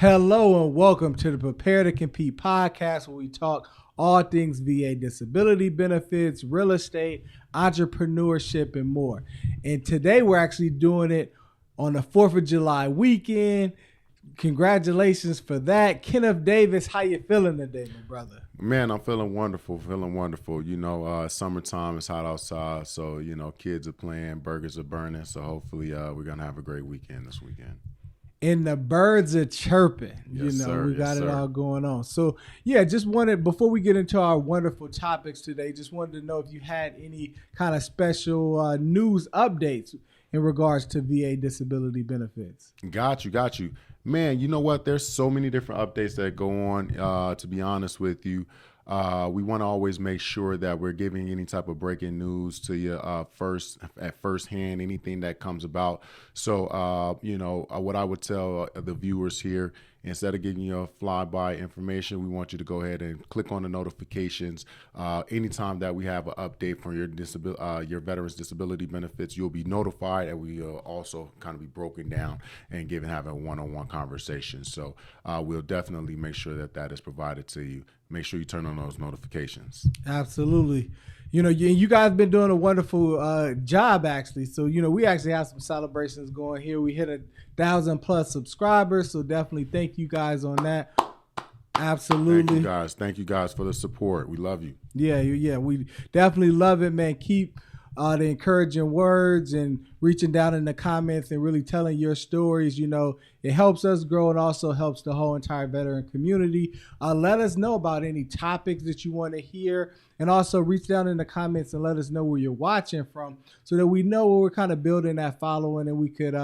Hello and welcome to the Prepare to Compete podcast, where we talk all things VA disability benefits, real estate, entrepreneurship, and more. And today we're actually doing it on the 4th of July weekend. Congratulations for that. Kenneth Davis, how you feeling today, my brother? Man, I'm feeling wonderful, You know, summertime, it's hot outside, so, kids are playing, burgers are burning, so hopefully we're going to have a great weekend this weekend. And the birds are chirping. Yes, sir. We got it all going on. So, yeah, just wanted, before we get into our wonderful topics today, just wanted to know if you had any kind of special news updates in regards to VA disability benefits. Got you. Man, you know what? There's so many different updates that go on, to be honest with you. We want to always make sure that we're giving any type of breaking news to you first hand, anything that comes about. So, what I would tell the viewers here, instead of giving you a flyby information, we want you to go ahead and click on the notifications. Anytime that we have an update from your veterans disability benefits, you'll be notified, and we will also kind of be broken down and have a one-on-one conversation. So we'll definitely make sure that is provided to you. Make sure you turn on those notifications. Absolutely. You guys been doing a wonderful job, actually. So, we actually have some celebrations going here. We hit 1,000+ subscribers. So definitely thank you guys on that. Absolutely. Thank you guys for the support. We love you. Yeah. We definitely love it, man. Keep the encouraging words and reaching down in the comments and really telling your stories. It helps us grow and also helps the whole entire veteran community. Let us know about any topics that you want to hear, and also reach down in the comments and let us know where you're watching from, so that we know where we're kind of building that following, and we could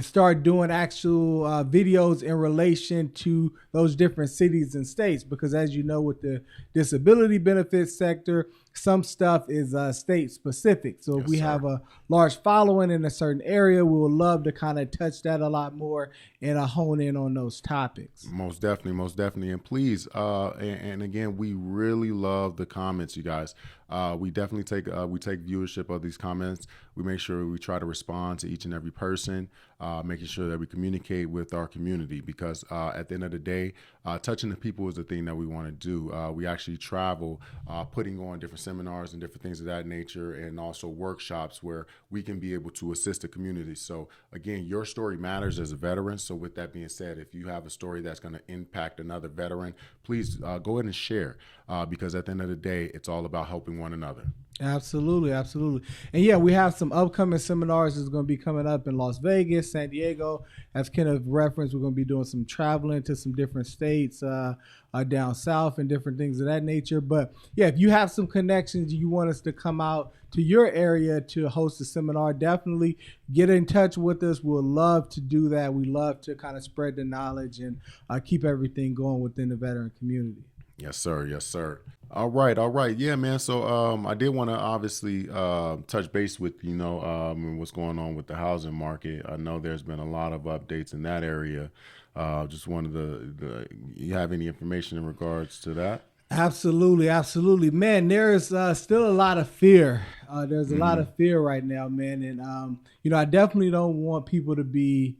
start doing actual videos in relation to those different cities and states. Because as you know, with the disability benefits sector, some stuff is state specific. So if we have a large following in a certain area, we would love to kind of touch that a lot more and hone in on those topics. Most definitely. And please, and again, we really love the comments, you guys. We definitely take viewership of these comments. We make sure we try to respond to each and every person, making sure that we communicate with our community, because at the end of the day, touching the people is the thing that we want to do. We actually travel, putting on different seminars and different things of that nature, and also workshops where we can be able to assist the community. So again, your story matters as a veteran. So with that being said, if you have a story that's going to impact another veteran, please go ahead and share, because at the end of the day, it's all about helping one another. Absolutely. And yeah, we have some upcoming seminars that's going to be coming up in Las Vegas, San Diego. As Kenneth referenced, we're going to be doing some traveling to some different states down south and different things of that nature. But yeah, if you have some connections, you want us to come out to your area to host a seminar, definitely get in touch with us. We'll love to do that. We love to kind of spread the knowledge and keep everything going within the veteran community. Yes, sir. All right. Yeah, man. So I did want to obviously touch base with, what's going on with the housing market. I know there's been a lot of updates in that area. Just wanted you have any information in regards to that? Absolutely. Man, there's still a lot of fear. There's a lot of fear right now, man. And, I definitely don't want people to be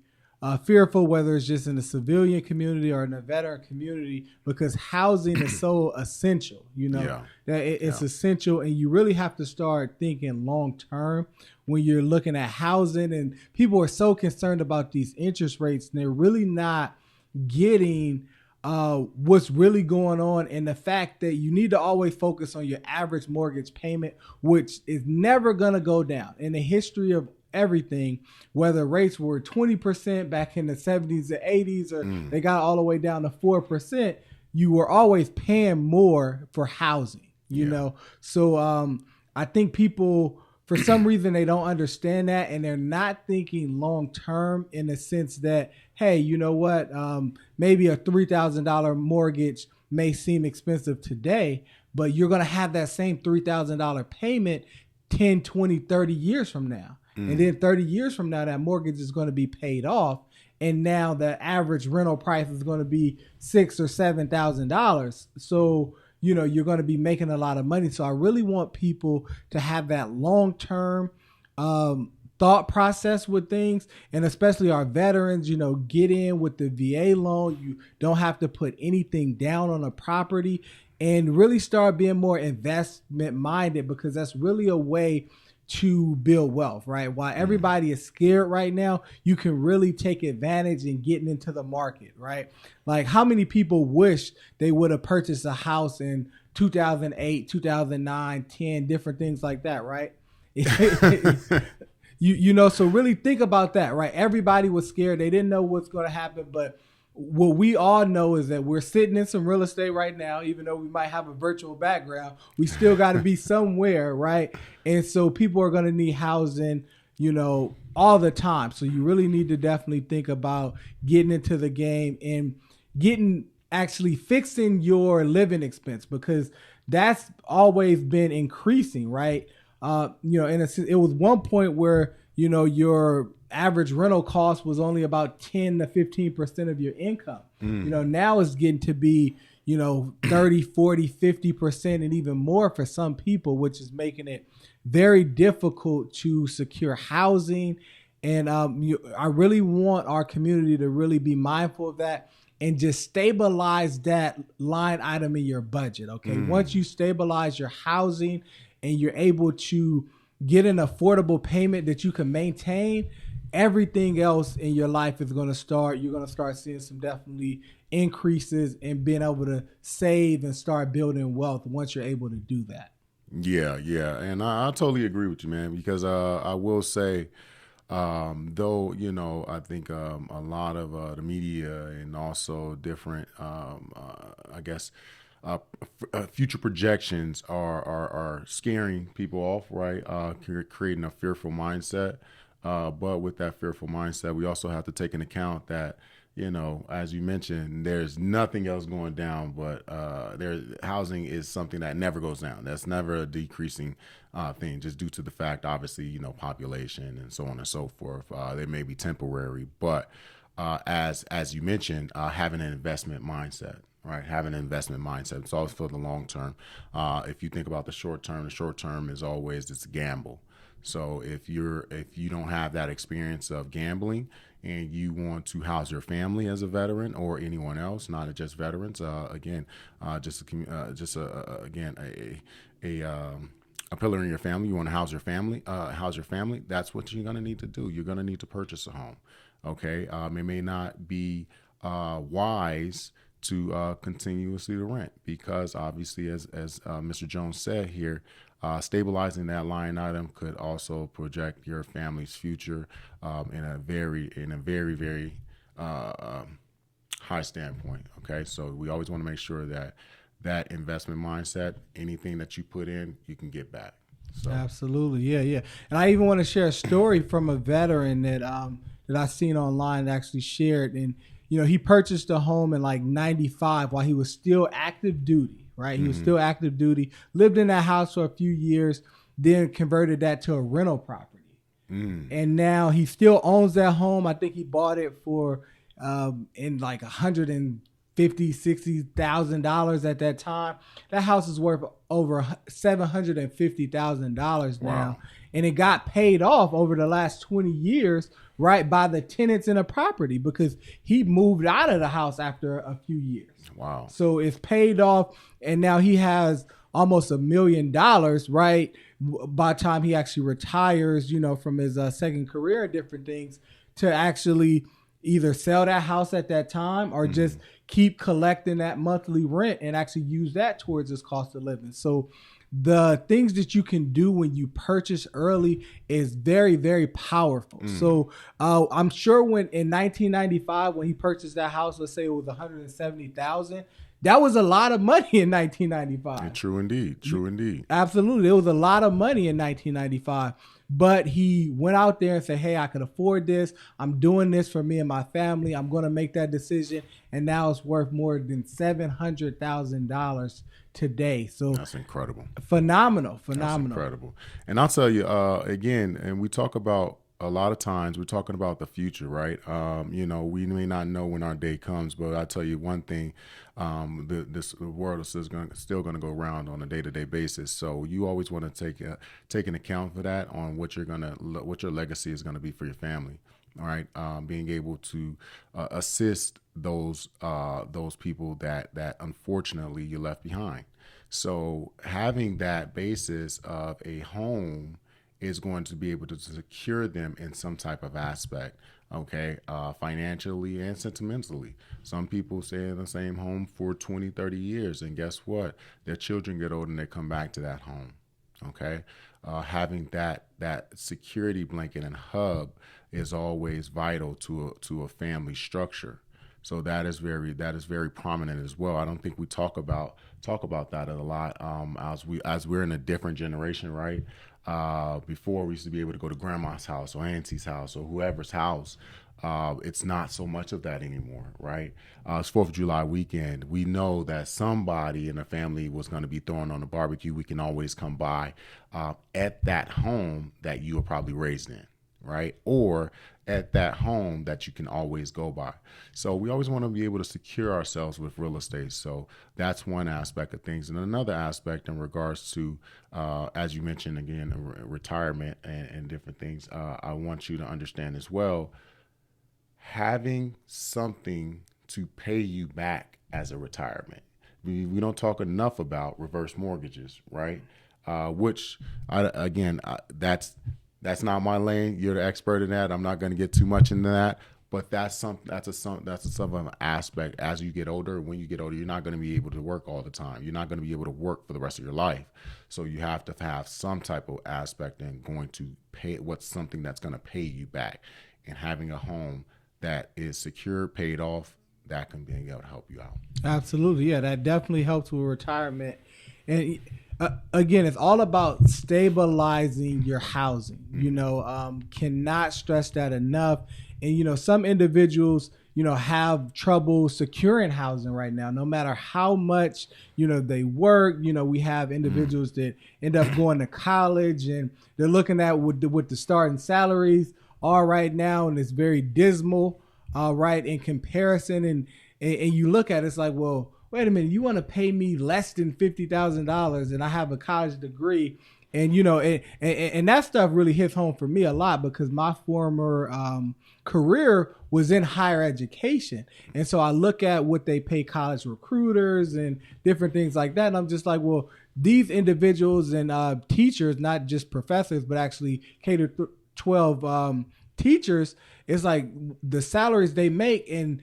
fearful, whether it's just in the civilian community or in the veteran community, because housing is so essential, it's essential. And you really have to start thinking long term when you're looking at housing. And people are so concerned about these interest rates, and they're really not getting what's really going on, and the fact that you need to always focus on your average mortgage payment, which is never going to go down. In the history of everything, whether rates were 20% back in the 70s or 80s, or they got all the way down to 4%, you were always paying more for housing, you know? So I think people, for some reason, they don't understand that, and they're not thinking long term, in the sense that, hey, you know what, maybe a $3,000 mortgage may seem expensive today, but you're going to have that same $3,000 payment 10, 20, 30 years from now. And then 30 years from now, that mortgage is going to be paid off. And now the average rental price is going to be $6,000 or $7,000. So, you're going to be making a lot of money. So I really want people to have that long-term thought process with things, and especially our veterans, get in with the VA loan. You don't have to put anything down on a property, and really start being more investment minded, because that's really a way to build wealth, right? While everybody is scared right now, you can really take advantage in getting into the market, right? Like, how many people wish they would have purchased a house in 2008, 2009, 10, different things like that, right? So really think about that, right? Everybody was scared. They didn't know what's going to happen. But what we all know is that we're sitting in some real estate right now. Even though we might have a virtual background, we still got to be somewhere, right? And so people are going to need housing, all the time. So you really need to definitely think about getting into the game and actually fixing your living expense, because that's always been increasing, right? It was one point where, your average rental cost was only about 10 to 15% of your income. Now it's getting to be, 30, 40, 50% and even more for some people, which is making it very difficult to secure housing. And I really want our community to really be mindful of that and just stabilize that line item in your budget. Okay. Once you stabilize your housing and you're able to get an affordable payment that you can maintain, everything else in your life is going to start. You're going to start seeing some definitely increases in being able to save and start building wealth once you're able to do that. Yeah. And I totally agree with you, man, because I will say, though, I think a lot of the media and also different, future projections are scaring people off, right? Creating a fearful mindset. But with that fearful mindset, we also have to take into account that, as you mentioned, there's nothing else going down, but housing is something that never goes down. That's never a decreasing thing, just due to the fact, obviously, population and so on and so forth. They may be temporary, but as you mentioned, having an investment mindset. Right, having an investment mindset. It's always for the long term. If you think about the short term is always this gamble. So if you don't have that experience of gambling and you want to house your family as a veteran or anyone else, not just veterans, a pillar in your family. You want to house your family. That's what you're going to need to do. You're going to need to purchase a home. Okay, it may not be wise to continuously to rent, because obviously, as Mr. Jones said here, stabilizing that line item could also project your family's future in a very very high standpoint. Okay, so we always want to make sure that investment mindset, anything that you put in, you can get back. So. Absolutely, yeah. And I even want to share a story from a veteran that I seen online that actually shared. And he purchased a home in like 95 while he was still active duty, right? He was still active duty, lived in that house for a few years, then converted that to a rental property. And now he still owns that home. I think he bought it for in like $150,000-$160,000 at that time. That house is worth over $750,000 now. Wow. And it got paid off over the last 20 years, right, by the tenants in the property, because he moved out of the house after a few years. Wow. So it's paid off, and now he has almost $1 million, right, by the time he actually retires, from his second career and different things, to actually either sell that house at that time or just keep collecting that monthly rent and actually use that towards his cost of living. So the things that you can do when you purchase early is very, very powerful. So I'm sure when in 1995, when he purchased that house, let's say it was $170,000, that was a lot of money in 1995. Yeah, true indeed. Absolutely. It was a lot of money in 1995. But he went out there and said, hey, I can afford this. I'm doing this for me and my family. I'm going to make that decision. And now it's worth more than $700,000 today. So that's incredible. Phenomenal. That's incredible. And I'll tell you, again, and we talk about a lot of times we're talking about the future, right? We may not know when our day comes, but I tell you one thing: the world is still going to go around on a day-to-day basis. So you always want to take an account for that on what what your legacy is going to be for your family. All right, being able to assist those people that unfortunately you left behind. So having that basis of a home is going to be able to secure them in some type of aspect, okay, financially and sentimentally. Some people stay in the same home for 20, 30 years, and guess what? Their children get old and they come back to that home, okay? Having that security blanket and hub is always vital to a family structure. So that is very prominent as well. I don't think we talk about that a lot as we're in a different generation, right? Before we used to be able to go to grandma's house or auntie's house or whoever's house. It's not so much of that anymore, right? It's 4th of July weekend. We know that somebody in the family was going to be throwing on a barbecue. We can always come by at that home that you were probably raised in, right? Or at that home that you can always go by. So we always want to be able to secure ourselves with real estate. So that's one aspect of things. And another aspect in regards to, as you mentioned again, retirement and different things, I want you to understand as well, having something to pay you back as a retirement. We don't talk enough about reverse mortgages, right? That's not my lane. You're the expert in that. I'm not going to get too much into that, but that's of an aspect. As you get older, when you get older, you're not going to be able to work all the time. You're not going to be able to work for the rest of your life. So you have to have some type of aspect in going to pay what's something that's going to pay you back, and having a home that is secure, paid off, that can be able to help you out. Absolutely. Yeah, that definitely helps with retirement. And again, it's all about stabilizing your housing. Cannot stress that enough. And, some individuals, have trouble securing housing right now, no matter how much, they work. We have individuals that end up going to college and they're looking at what the starting salaries are right now. And it's very dismal, right, in comparison. And you look at it, it's like, well, wait a minute, you want to pay me less than $50,000 and I have a college degree. And, and that stuff really hits home for me a lot because my former career was in higher education. And so I look at what they pay college recruiters and different things like that. And I'm just like, well, these individuals and teachers, not just professors, but actually K-12 teachers, it's like the salaries they make, and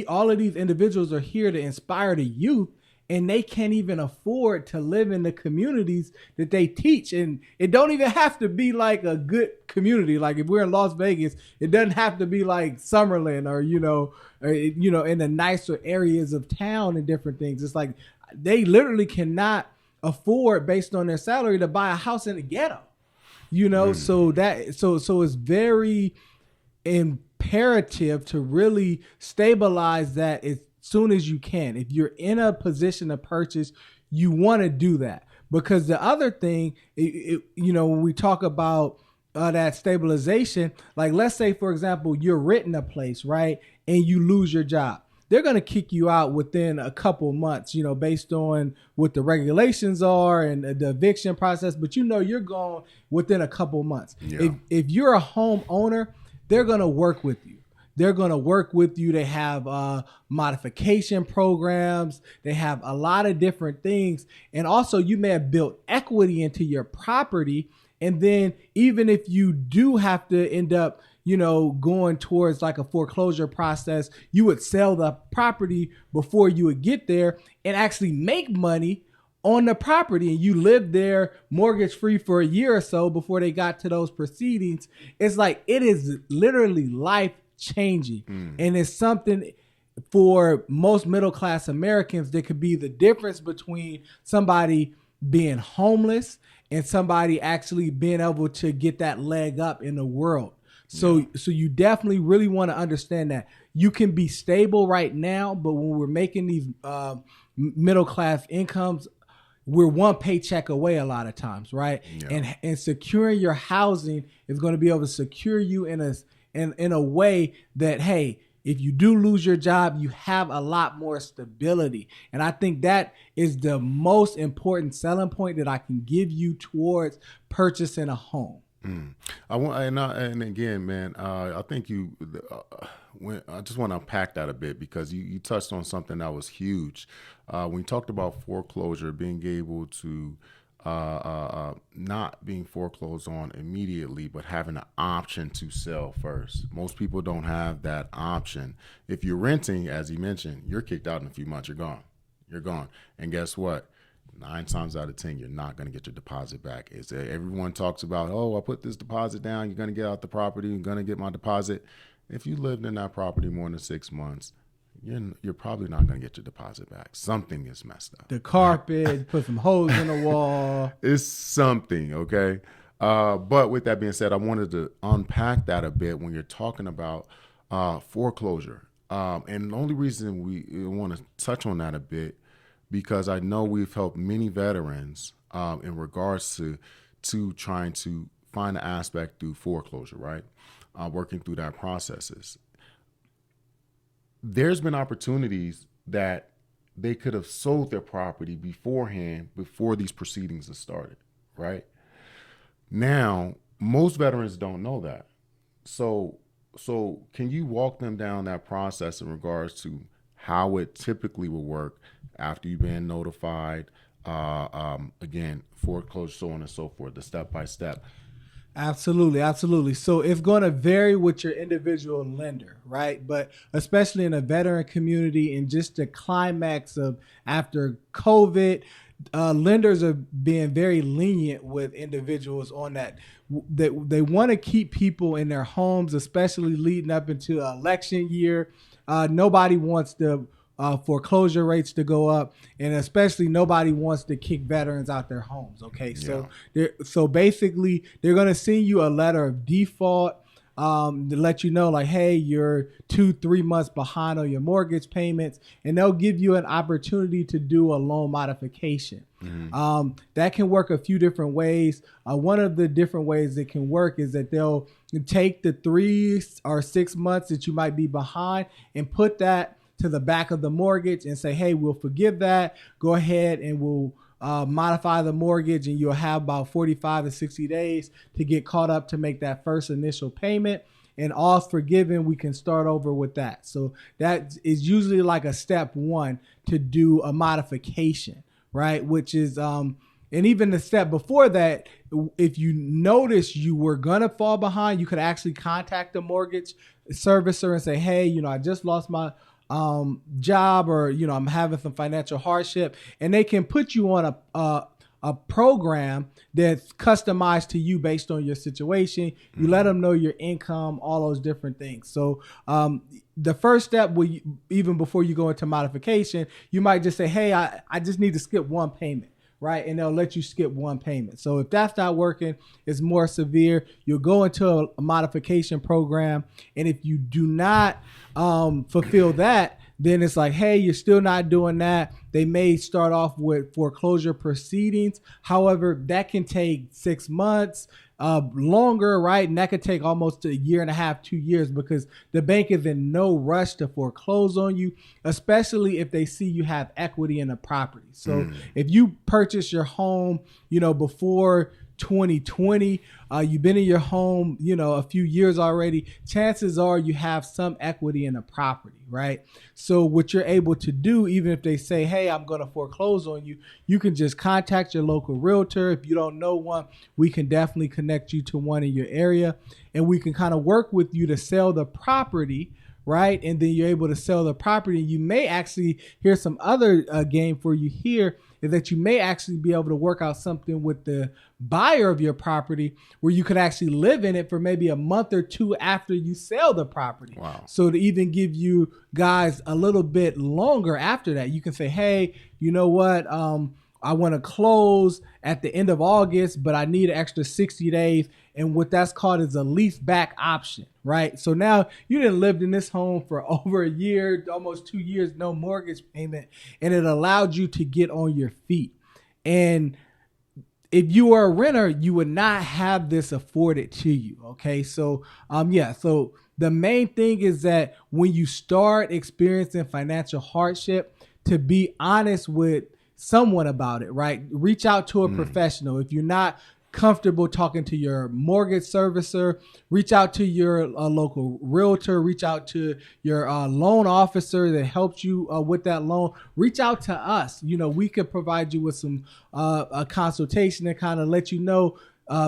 all of these individuals are here to inspire the youth, and they can't even afford to live in the communities that they teach. And it don't even have to be like a good community. Like if we're in Las Vegas, it doesn't have to be like Summerlin or, in the nicer areas of town and different things. It's like they literally cannot afford, based on their salary, to buy a house in the ghetto. So it's very imperative to really stabilize that as soon as you can. If you're in a position to purchase, you want to do that, because the other thing, when we talk about that stabilization, like let's say, for example, you're renting a place, right, and you lose your job. They're going to kick you out within a couple months, based on what the regulations are and the eviction process. But you're gone within a couple months. Yeah. If you're a homeowner, they're going to work with you. They're going to work with you. They have modification programs. They have a lot of different things. And also you may have built equity into your property. And then even if you do have to end up, going towards like a foreclosure process, you would sell the property before you would get there and actually make money on the property. And you lived there mortgage free for a year or so before they got to those proceedings. It's like, it is literally life changing. And it's something for most middle-class Americans that could be the difference between somebody being homeless and somebody actually being able to get that leg up in the world. So you definitely really want to understand that you can be stable right now, but when we're making these middle class incomes, we're one paycheck away a lot of times, right? Yeah. And securing your housing is going to be able to secure you in a way that, hey, if you do lose your job, you have a lot more stability. And I think that is the most important selling point that I can give you towards purchasing a home. And again, man, I think I just want to unpack that a bit, because you touched on something that was huge. When you talked about foreclosure, being able to not being foreclosed on immediately, but having an option to sell first. Most people don't have that option. If you're renting, as he mentioned, you're kicked out in a few months. You're gone. You're gone. And guess what? 9 times out of 10, you're not going to get your deposit back. Everyone talks about, oh, I put this deposit down. You're going to get out the property. You're going to get my deposit. If you lived in that property more than 6 months, you're probably not going to get your deposit back. Something is messed up. The carpet, put some holes in the wall. It's something, okay? But with that being said, I wanted to unpack that a bit when you're talking about foreclosure. And the only reason we want to touch on that a bit, because I know we've helped many veterans in regards to trying to find an aspect through foreclosure, right? Working through that processes. There's been opportunities that they could have sold their property beforehand, before these proceedings have started, right? Now, most veterans don't know that. So can you walk them down that process in regards to how it typically will work after you've been notified, again, foreclosure, so on and so forth, the step-by-step? Absolutely. So it's going to vary with your individual lender, right? But especially in a veteran community, and just the climax of after COVID, lenders are being very lenient with individuals on that. They want to keep people in their homes, especially leading up into election year. Nobody wants the foreclosure rates to go up, and especially nobody wants to kick veterans out their homes. Okay, so basically they're going to send you a letter of default to let you know, like, hey, you're 2-3 months behind on your mortgage payments, and they'll give you an opportunity to do a loan modification. That can work a few different ways. One of the different ways it can work is that they'll take the 3 or 6 months that you might be behind and put that to the back of the mortgage and say, hey, we'll forgive that. Go ahead and we'll modify the mortgage, and you'll have about 45 to 60 days to get caught up to make that first initial payment. And all's forgiven, we can start over with that. So that is usually like a step one to do a modification, right? Which is, and even the step before that, if you notice you were going to fall behind, you could actually contact the mortgage servicer and say, hey, I just lost my job, or I'm having some financial hardship, and they can put you on a program that's customized to you based on your situation. You let them know your income, all those different things. So the first step, even before you go into modification, you might just say, hey, I just need to skip one payment, right? And they'll let you skip one payment. So if that's not working, it's more severe, you'll go into a modification program. And if you do not fulfill that, then it's like, hey, you're still not doing that. They may start off with foreclosure proceedings. However, that can take 6 months, longer, right? And that could take almost 1.5 years, 2 years, because the bank is in no rush to foreclose on you, especially if they see you have equity in the property. So if you purchase your home, before 2020, you've been in your home, a few years already, chances are you have some equity in the property, right? So what you're able to do, even if they say, hey, I'm going to foreclose on you, you can just contact your local realtor. If you don't know one, we can definitely connect you to one in your area, and we can kind of work with you to sell the property, right? And then you're able to sell the property. You may actually, here's some other game for you here, is that you may actually be able to work out something with the buyer of your property where you could actually live in it for maybe a month or 2 after you sell the property. Wow. So to even give you guys a little bit longer after that, you can say, hey, you know what? I want to close at the end of August, but I need an extra 60 days. And what that's called is a lease back option, right? So now you done lived in this home for over a year, almost 2 years, no mortgage payment, and it allowed you to get on your feet. And if you are a renter, you would not have this afforded to you. Okay. So, so the main thing is that when you start experiencing financial hardship, to be honest with someone about it, right? Reach out to a professional. If you're not comfortable talking to your mortgage servicer, reach out to your local realtor, reach out to your loan officer that helps you with that loan. Reach out to us. We could provide you with some a consultation and kind of let you know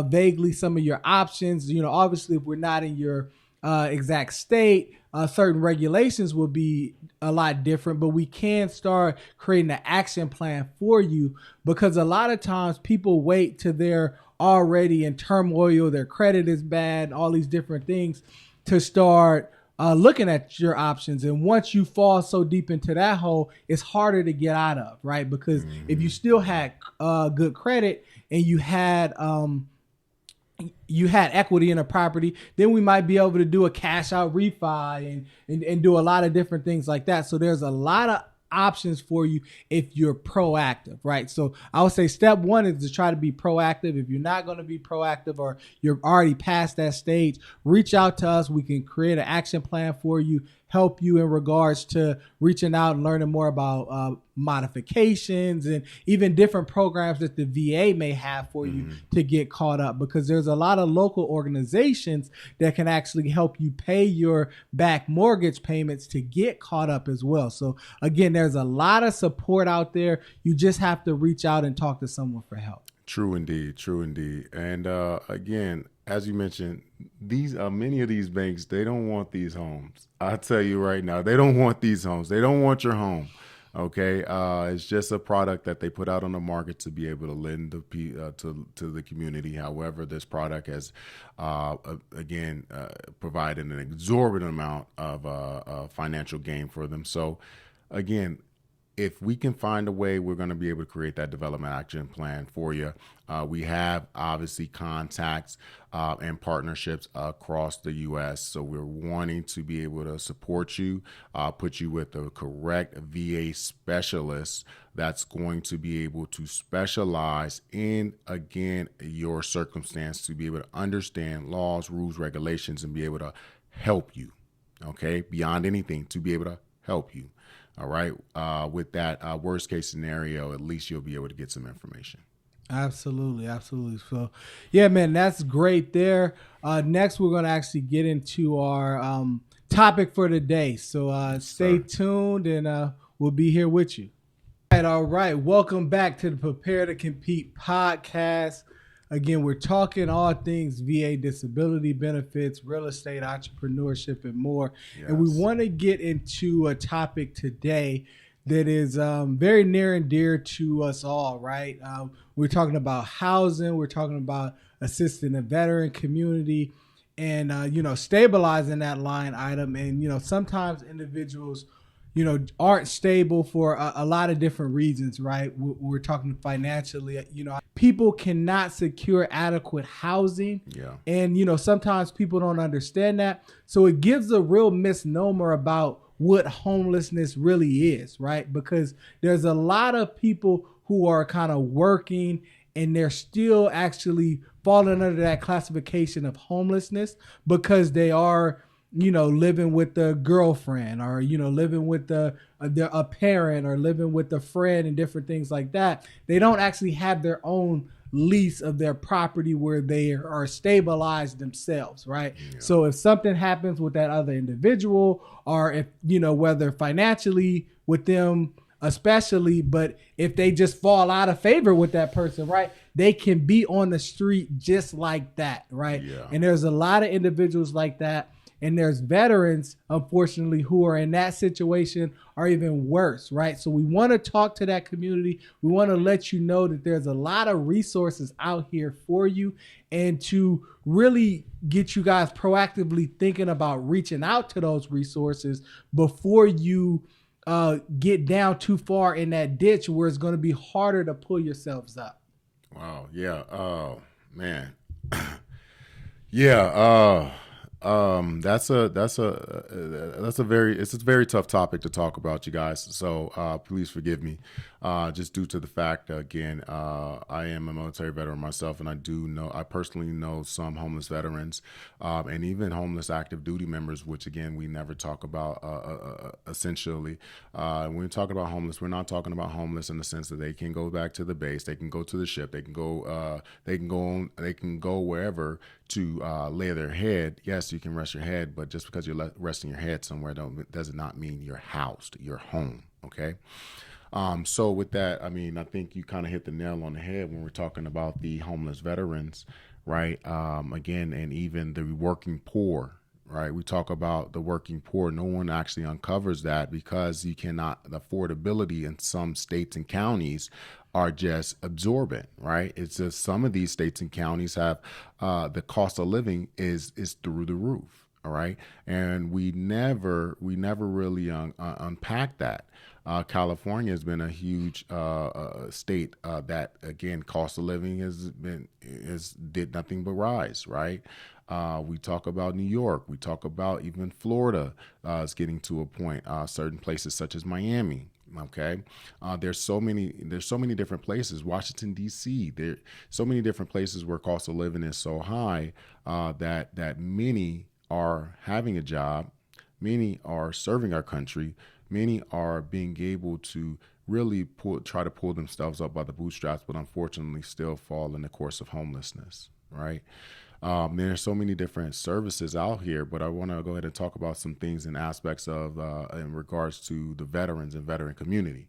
vaguely some of your options. Obviously, if we're not in your exact state, certain regulations will be a lot different, but we can start creating an action plan for you, because a lot of times people wait till they're already in turmoil, their credit is bad, all these different things, to start looking at your options. And once you fall so deep into that hole, it's harder to get out of, right? Because if you still had good credit and you had equity in a property, then we might be able to do a cash out refi and do a lot of different things like that. So there's a lot of options for you if you're proactive, right? So I would say step one is to try to be proactive. If you're not going to be proactive, or you're already past that stage, reach out to us. We can create an action plan for you, help you in regards to reaching out and learning more about modifications and even different programs that the VA may have for you to get caught up, because there's a lot of local organizations that can actually help you pay your back mortgage payments to get caught up as well. So again, there's a lot of support out there. You just have to reach out and talk to someone for help. True indeed. And again, as you mentioned, these many of these banks, they don't want these homes. I'll tell you right now, they don't want these homes. They don't want your home. Okay, it's just a product that they put out on the market to be able to lend to the community. However, this product has provided an exorbitant amount of financial gain for them. So again, if we can find a way, we're going to be able to create that development action plan for you. We have obviously contacts and partnerships across the U.S. So we're wanting to be able to support you, put you with the correct VA specialist that's going to be able to specialize in, again, your circumstance, to be able to understand laws, rules, regulations, and be able to help you, okay, beyond anything, to be able to help you. All right. With that worst case scenario, at least you'll be able to get some information. Absolutely. So, yeah, man, that's great there. Next, we're going to actually get into our topic for today. So stay tuned, and we'll be here with you. All right. Welcome back to the Prepare to Compete podcast. Again, we're talking all things VA disability benefits, real estate, entrepreneurship, and more. Yes. And we want to get into a topic today that is very near and dear to us all, right? We're talking about housing. We're talking about assisting the veteran community and, stabilizing that line item. And, sometimes individuals aren't stable for a lot of different reasons, right? We're talking financially, people cannot secure adequate housing. Yeah. And, sometimes people don't understand that. So it gives a real misnomer about what homelessness really is, right? Because there's a lot of people who are kind of working and they're still actually falling under that classification of homelessness because they are living with a girlfriend, or, living with a parent, or living with a friend, and different things like that. They don't actually have their own lease of their property where they are stabilized themselves, right? Yeah. So if something happens with that other individual, or if, whether financially with them especially, but if they just fall out of favor with that person, right, they can be on the street just like that, right? Yeah. And there's a lot of individuals like that. And there's veterans, unfortunately, who are in that situation or even worse, right? So we want to talk to that community. We want to let you know that there's a lot of resources out here for you, and to really get you guys proactively thinking about reaching out to those resources before you get down too far in that ditch where it's going to be harder to pull yourselves up. Wow. Yeah. Oh, man. Yeah. It's a very tough topic to talk about, you guys. So please forgive me, just due to the fact that, again, I am a military veteran myself, and I personally know some homeless veterans, and even homeless active duty members, which again we never talk about. Essentially, when we talk about homeless, we're not talking about homeless in the sense that they can go back to the base, they can go to the ship, they can go wherever to lay their head. Yes, you can rest your head, but just because you're resting your head somewhere does not mean you're housed, you're home. Okay. So with that, I mean, I think you kind of hit the nail on the head when we're talking about the homeless veterans, right? Again, and even the working poor, right? We talk about the working poor. No one actually uncovers that because you cannot, the affordability in some states and counties are just absorbent, right? It's just some of these states and counties have the cost of living is through the roof. All right, and we never really unpack that. California has been a huge state that, again, cost of living has did nothing but rise, right? We talk about New York. We talk about even Florida is getting to a point. Certain places such as Miami. Okay, there's so many different places. Washington D.C. There so many different places where cost of living is so high that many are having a job, many are serving our country, many are being able to really try to pull themselves up by the bootstraps, but unfortunately still fall in the course of homelessness, right? There's so many different services out here, but I want to go ahead and talk about some things and aspects of in regards to the veterans and veteran community,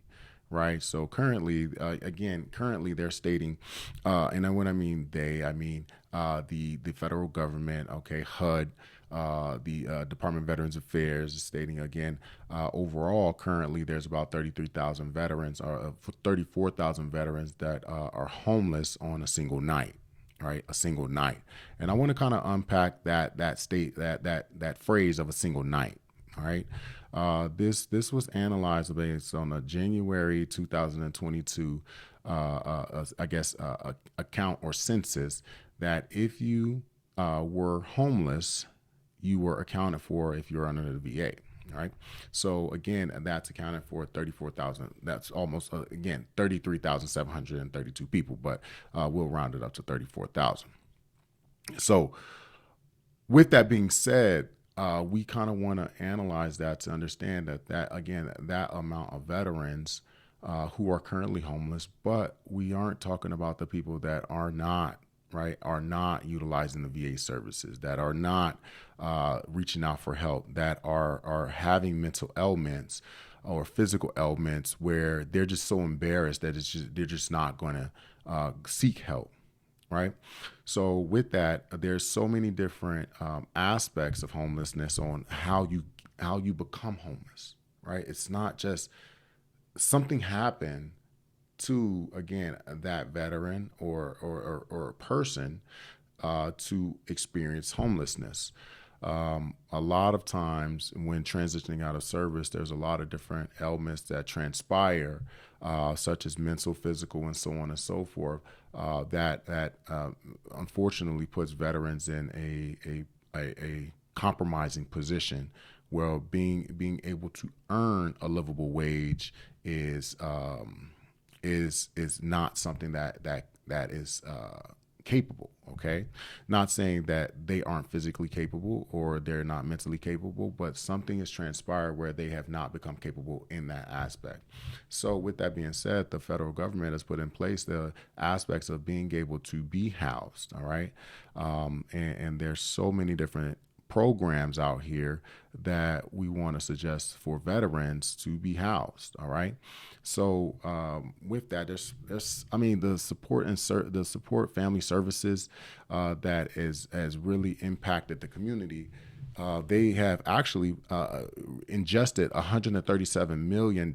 right? So currently they're stating, and when I mean they, I mean the federal government, okay, HUD, the Department of Veterans Affairs is stating again, overall, currently there's about 33,000 veterans, or 34,000 veterans that are homeless on a single night, right? A single night. And I want to kind of unpack that phrase of a single night. All right. This was analyzed based on a January 2022, I guess, account or census, that if you were homeless, you were accounted for if you're under the VA. All right. So again, that's accounted for 34,000. That's almost, again, 33,732 people, but we'll round it up to 34,000. So with that being said, we kind of want to analyze that to understand that again, that amount of veterans who are currently homeless, but we aren't talking about the people that are not, right, are not utilizing the VA services, that are not reaching out for help, that are having mental ailments or physical ailments where they're just so embarrassed that they're just not going to seek help, right? So with that, there's so many different aspects of homelessness on how you become homeless, right? It's not just something happened to, again, that veteran or a person to experience homelessness. A lot of times when transitioning out of service, there's a lot of different ailments that transpire, such as mental, physical, and so on and so forth, that unfortunately puts veterans in a compromising position where being able to earn a livable wage is not something that is capable. Okay, not saying that they aren't physically capable or they're not mentally capable, but something has transpired where they have not become capable in that aspect. So with that being said, the federal government has put in place the aspects of being able to be housed. All right, and there's so many different programs out here that we want to suggest for veterans to be housed. All right. So with that, there's I mean the support the support family services that has really impacted the community. They have actually ingested $137 million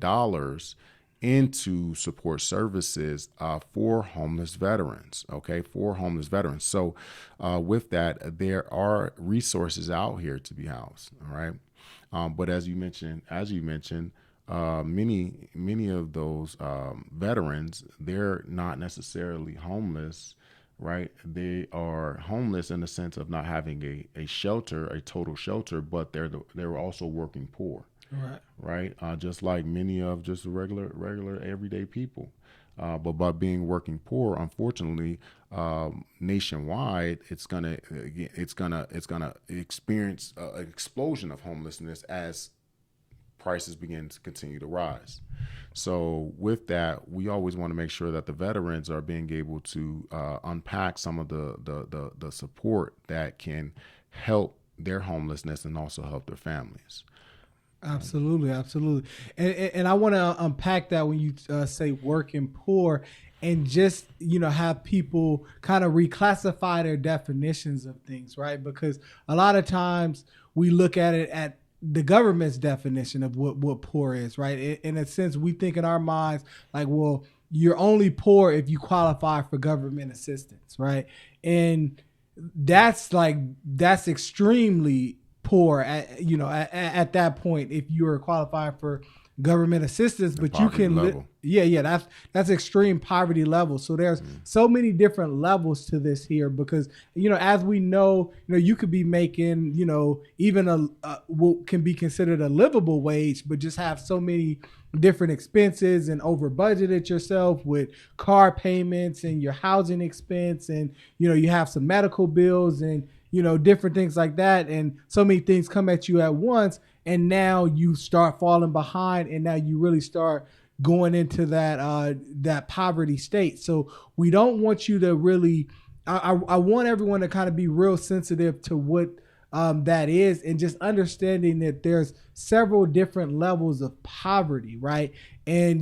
into support services for homeless veterans. Okay, for homeless veterans. So, with that, there are resources out here to be housed. All right, but as you mentioned, many of those veterans, they're not necessarily homeless, right? They are homeless in the sense of not having a shelter, a total shelter, but they're also working poor, Right. right? Just like many of just regular everyday people. But by being working poor, unfortunately, nationwide, it's gonna experience an explosion of homelessness as prices begin to continue to rise. So with that, we always want to make sure that the veterans are being able to unpack some of the support that can help their homelessness and also help their families. Absolutely, absolutely, and I want to unpack that when you say working poor, and just have people kind of reclassify their definitions of things, right? Because a lot of times we look at it at the government's definition of what poor is, right? In a sense, we think in our minds like, well, you're only poor if you qualify for government assistance, right? And that's extremely poor at that point if you're qualifying for government assistance, The but you poverty can level. yeah, that's extreme poverty level. So there's so many different levels to this here, because as we know, you could be making even what can be considered a livable wage, but just have so many different expenses and over budgeted yourself with car payments and your housing expense, and you have some medical bills and different things like that, and so many things come at you at once, and now you start falling behind, and now you really start going into that poverty state. So we don't want you to really. I want everyone to kind of be real sensitive to what that is, and just understanding that there's several different levels of poverty, right? And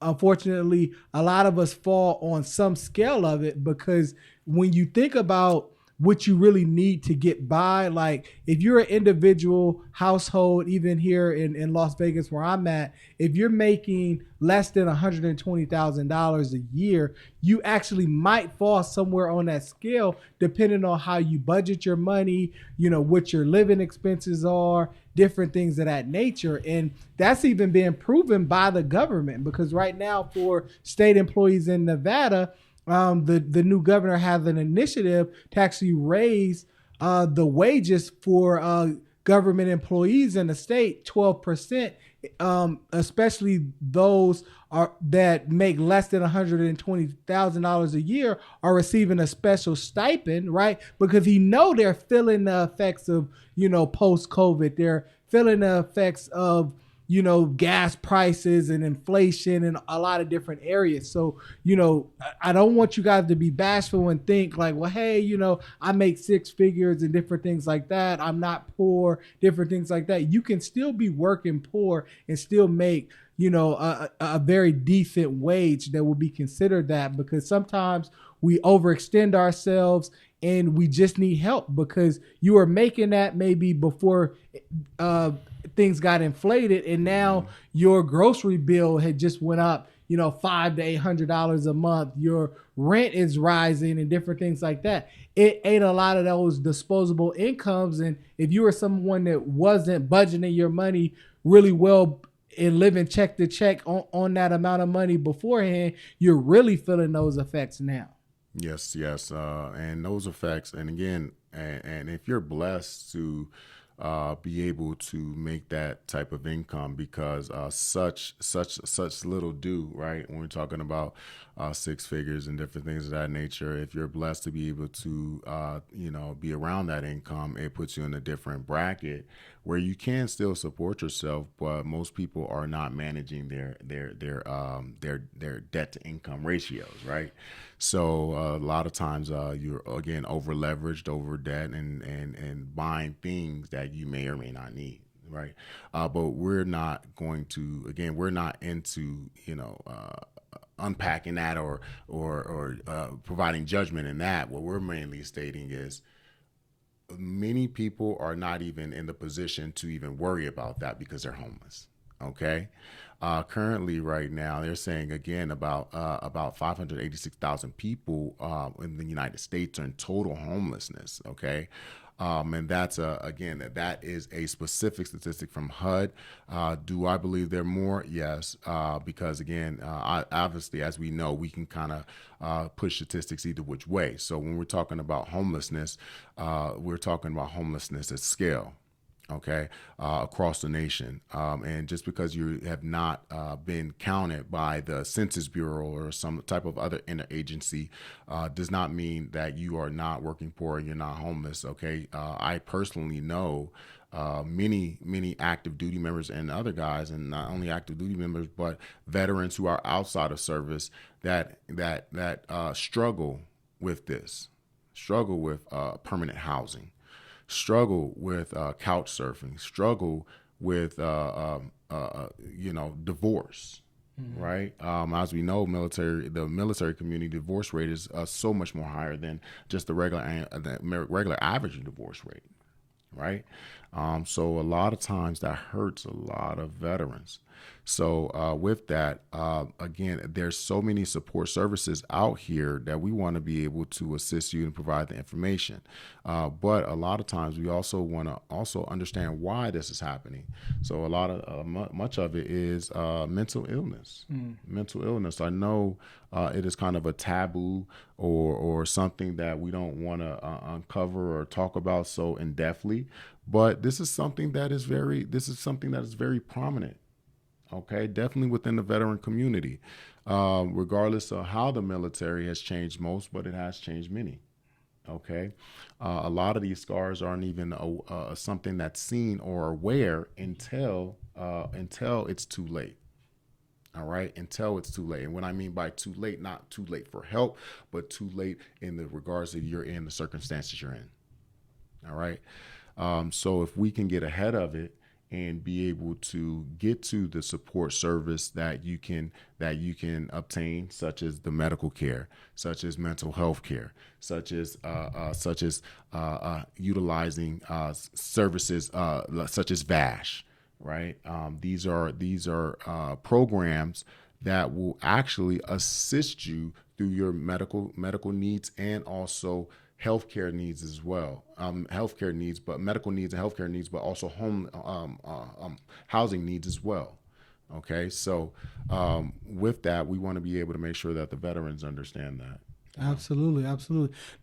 unfortunately, a lot of us fall on some scale of it, because when you think about what you really need to get by, like if you're an individual household, even here in Las Vegas where I'm at, if you're making less than $120,000 a year, you actually might fall somewhere on that scale, depending on how you budget your money, what your living expenses are, different things of that nature. And that's even being proven by the government, because right now for state employees in Nevada, the new governor has an initiative to actually raise the wages for government employees in the state 12%, especially those that make less than $120,000 a year are receiving a special stipend, right? Because they're feeling the effects of post-COVID. They're feeling the effects of gas prices and inflation in a lot of different areas. So, I don't want you guys to be bashful and think like, well, hey, I make six figures and different things like that. I'm not poor, different things like that. You can still be working poor and still make, a very decent wage that will be considered that, because sometimes we overextend ourselves and we just need help, because you are making that maybe before things got inflated, and now your grocery bill had just went up, $500 to $800 a month. Your rent is rising and different things like that. It ate a lot of those disposable incomes, and if you were someone that wasn't budgeting your money really well and living check to check on that amount of money beforehand, you're really feeling those effects now. Yes, yes, and those effects, and again, and if you're blessed to be able to make that type of income, because such little do, right? When we're talking about six figures and different things of that nature, if you're blessed to be able to be around that income, it puts you in a different bracket where you can still support yourself, but most people are not managing their debt to income ratios, right? So a lot of times you're again over leveraged, over debt, and buying things that you may or may not need, right? But we're not going to, again, we're not into unpacking that or providing judgment in that. What we're mainly stating is many people are not even in the position to even worry about that because they're homeless. Okay. Currently, right now, they're saying again about 586,000 people in the United States are in total homelessness. Okay, And that's again, that is a specific statistic from HUD. Do I believe there are more? Yes, because again, obviously, as we know, we can kind of push statistics either which way. So when we're talking about homelessness, we're talking about homelessness at scale. Okay, across the nation. And just because you have not been counted by the Census Bureau or some type of other interagency does not mean that you are not working poor and you're not homeless. Okay, I personally know many active duty members and other guys, and not only active duty members, but veterans who are outside of service that struggle with this, struggle with permanent housing, struggle with couch surfing, struggle with divorce, right? As we know, the military community divorce rate is so much more higher than just the regular average divorce rate, right? So a lot of times that hurts a lot of veterans. So with that, again, there's so many support services out here that we want to be able to assist you and provide the information. But a lot of times we also want to also understand why this is happening. So a lot of much of it is mental illness. Mental illness. I know it is kind of a taboo or something that we don't want to uncover or talk about so in depthly. But this is something that is very prominent. Okay, definitely within the veteran community, regardless of how the military has changed most, but it has changed many. Okay, a lot of these scars aren't even something that's seen or aware until it's too late. All right, until it's too late. And what I mean by too late, not too late for help, but too late in the regards that you're in, the circumstances you're in. All right, so if we can get ahead of it and be able to get to the support service that you can obtain, such as the medical care, such as mental health care, such as utilizing services such as VASH, right? These are programs that will actually assist you through your medical needs and also healthcare needs as well. Healthcare needs, but medical needs and healthcare needs, but also housing needs as well. Okay, so with that, we want to be able to make sure that the veterans understand that. Absolutely.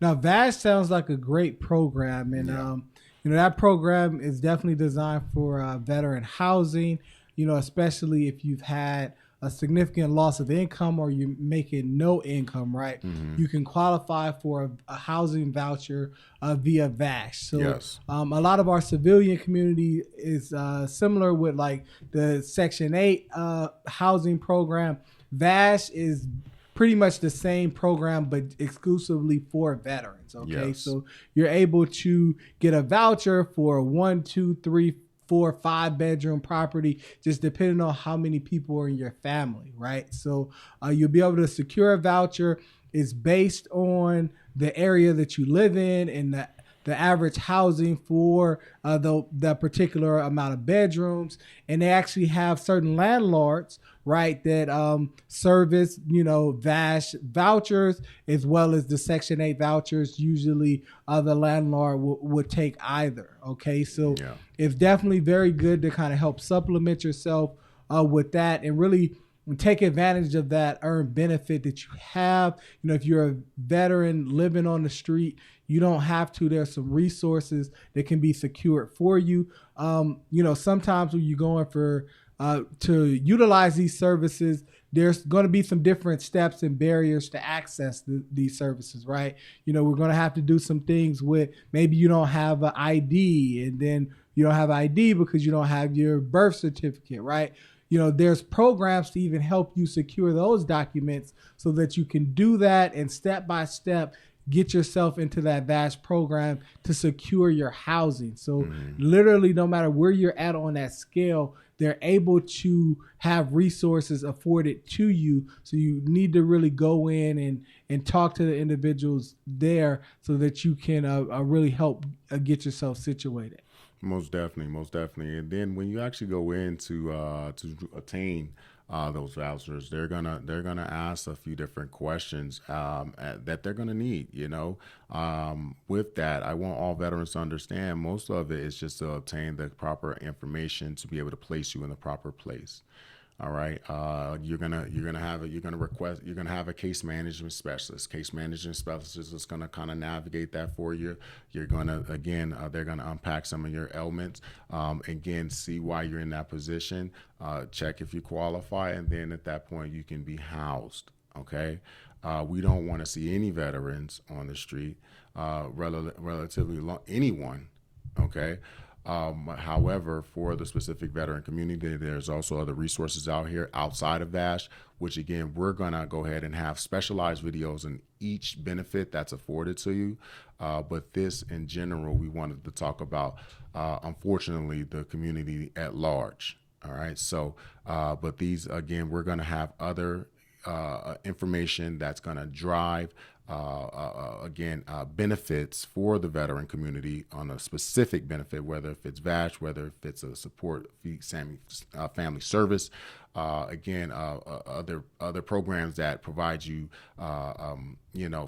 Now, VASH sounds like a great program, and that program is definitely designed for veteran housing. Especially if you've had a significant loss of income or you're making no income, right? You can qualify for a housing voucher via VASH. So Yes. A lot of our civilian community is similar with like the Section 8 housing program. VASH is pretty much the same program, but exclusively for veterans. Okay, Yes. so you're able to get a voucher for a 1, 2, 3, 4, 5-bedroom property, just depending on how many people are in your family, right? So you'll be able to secure a voucher. It's based on the area that you live in and the average housing for the particular amount of bedrooms. And they actually have certain landlords, right, that service, VASH vouchers as well as the Section 8 vouchers. Usually the landlord would take either. Okay, so it's definitely very good to kind of help supplement yourself with that and really take advantage of that earned benefit that you have. If you're a veteran living on the street, you don't have to. There's some resources that can be secured for you. Sometimes when you're going to utilize these services, there's going to be some different steps and barriers to access these services, right? We're going to have to do some things with maybe you don't have an ID, and then you don't have ID because you don't have your birth certificate, right? There's programs to even help you secure those documents so that you can do that and step by step get yourself into that VASH program to secure your housing. So literally, no matter where you're at on that scale, they're able to have resources afforded to you. So you need to really go in and talk to the individuals there so that you can really help get yourself situated. Most definitely. And then when you actually go in to attain those vouchers, they're gonna ask a few different questions that they're gonna need. With that, I want all veterans to understand most of it is just to obtain the proper information to be able to place you in the proper place. All right. You're gonna have a case management specialist. Case management specialist is gonna kind of navigate that for you. You're gonna they're gonna unpack some of your ailments. Again, see why you're in that position. Check if you qualify, and then at that point you can be housed. Okay. We don't want to see any veterans on the street. Relatively long, anyone. Okay. However, for the specific veteran community, there's also other resources out here outside of VASH, which again, we're going to go ahead and have specialized videos in each benefit that's afforded to you. But this in general, we wanted to talk about, unfortunately, the community at large. All right. So, but these, again, we're going to have other information that's going to drive benefits for the veteran community on a specific benefit, whether if it's VASH, whether if it's a support family service, other programs that provide you,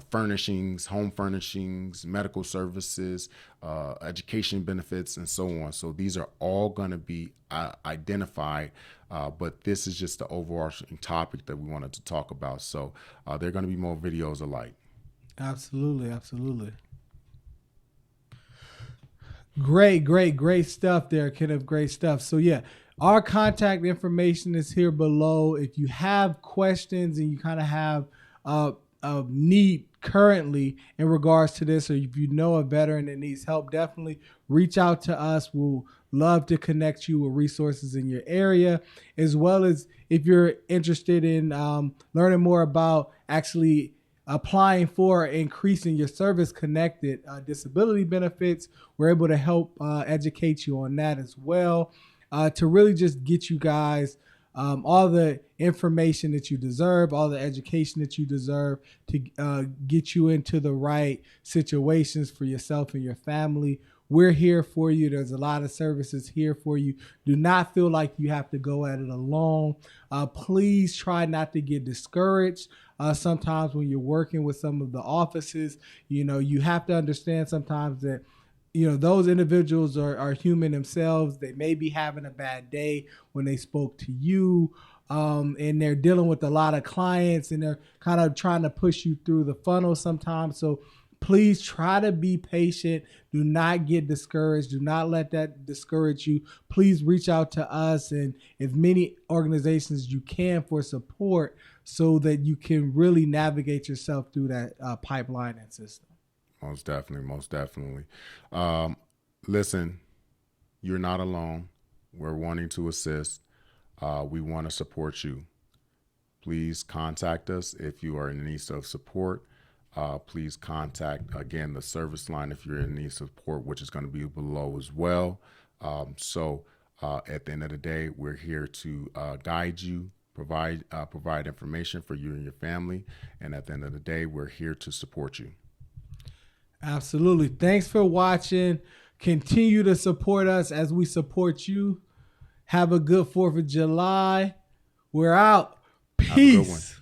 furnishings, home furnishings, medical services, education benefits, and so on. So these are all going to be identified, but this is just the overarching topic that we wanted to talk about. So there are going to be more videos alike. Absolutely. Great stuff there, Kenneth. Great stuff. So yeah, our contact information is here below. If you have questions and you kind of have a need currently in regards to this, or if you know a veteran that needs help, definitely reach out to us. We'll love to connect you with resources in your area, as well as if you're interested in learning more about actually applying for increasing your service-connected disability benefits. We're able to help educate you on that as well, to really just get you guys all the information that you deserve, all the education that you deserve to get you into the right situations for yourself and your family. We're here for you. There's a lot of services here for you. Do not feel like you have to go at it alone. Please try not to get discouraged. Sometimes when you're working with some of the offices, you have to understand sometimes that those individuals are human themselves. They may be having a bad day when they spoke to you, and they're dealing with a lot of clients, and they're kind of trying to push you through the funnel sometimes. So please try to be patient. Do not get discouraged. Do not let that discourage you. Please reach out to us and as many organizations as you can for support so that you can really navigate yourself through that pipeline and system. Most definitely. Listen, you're not alone. We're wanting to assist. We want to support you. Please contact us if you are in need of support. Please contact, again, the service line if you're in need of support, which is going to be below as well. So at the end of the day, we're here to guide you, provide information for you and your family. And at the end of the day, we're here to support you. Absolutely. Thanks for watching. Continue to support us as we support you. Have a good 4th of July. We're out. Peace.